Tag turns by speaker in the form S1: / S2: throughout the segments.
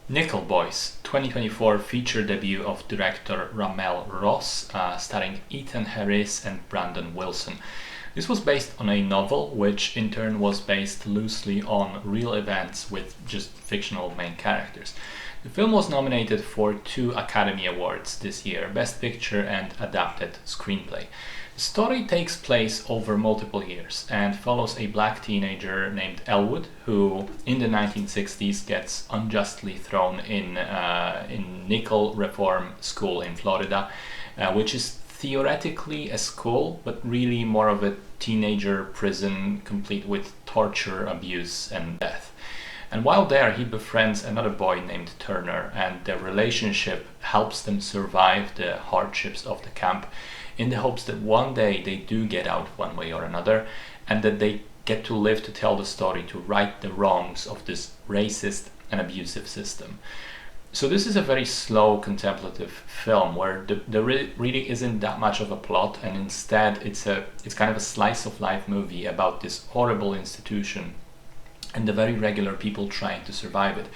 S1: Nickel Boys, 2024 feature debut of director Ramel Ross, starring Ethan Harris and Brandon Wilson. This was based on a novel, which in turn was based loosely on real events with just fictional main characters. The film was nominated for 2 Academy Awards this year, Best Picture and Adapted Screenplay. The story takes place over multiple years and follows a black teenager named Elwood, who in the 1960s gets unjustly thrown in Nickel Reform School in Florida, which is theoretically a school, but really more of a teenager prison complete with torture, abuse, and death. And while there, he befriends another boy named Turner, and their relationship helps them survive the hardships of the camp in the hopes that one day they do get out one way or another, and that they get to live to tell the story, to right the wrongs of this racist and abusive system. So this is a very slow, contemplative film where there really isn't that much of a plot, and instead it's kind of a slice of life movie about this horrible institution and the very regular people trying to survive it.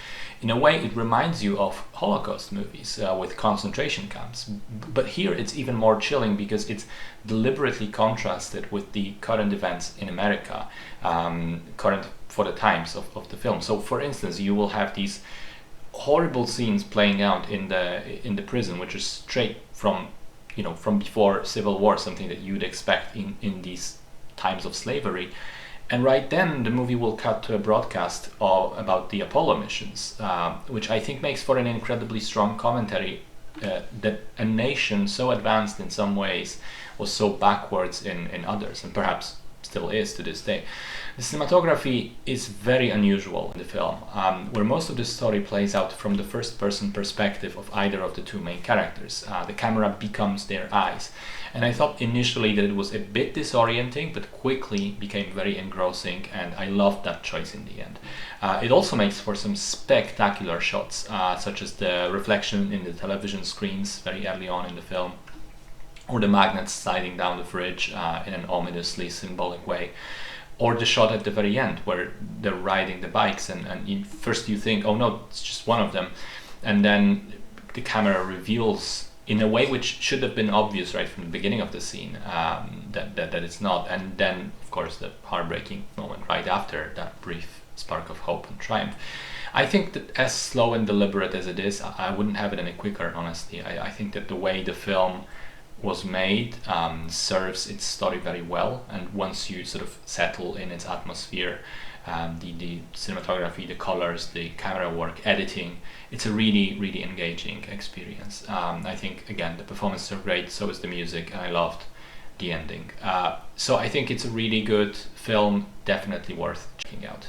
S1: In a way, it reminds you of Holocaust movies with concentration camps. But here it's even more chilling because it's deliberately contrasted with the current events in America, current for the times of the film. So for instance, you will have these horrible scenes playing out in the prison, which is straight from before Civil War, something that you'd expect in these times of slavery. And right then, the movie will cut to a broadcast about the Apollo missions, which I think makes for an incredibly strong commentary that a nation so advanced in some ways was so backwards in others, and perhaps still is to this day. The cinematography is very unusual in the film, where most of the story plays out from the first-person perspective of either of the two main characters. The camera becomes their eyes. And I thought initially that it was a bit disorienting, but quickly became very engrossing, and I loved that choice in the end. It also makes for some spectacular shots, such as the reflection in the television screens very early on in the film, or the magnets sliding down the fridge in an ominously symbolic way, or the shot at the very end where they're riding the bikes and first you think, oh no, it's just one of them, and then the camera reveals in a way which should have been obvious right from the beginning of the scene, that it's not. And then, of course, the heartbreaking moment right after, that brief spark of hope and triumph. I think that as slow and deliberate as it is, I wouldn't have it any quicker, honestly. I think that the way the film was made serves its story very well, and once you sort of settle in its atmosphere, the cinematography, the colors, the camera work, editing, it's a really engaging experience. I think again the performances are great, so is the music, and I loved the ending. So I think it's a really good film, definitely worth checking out.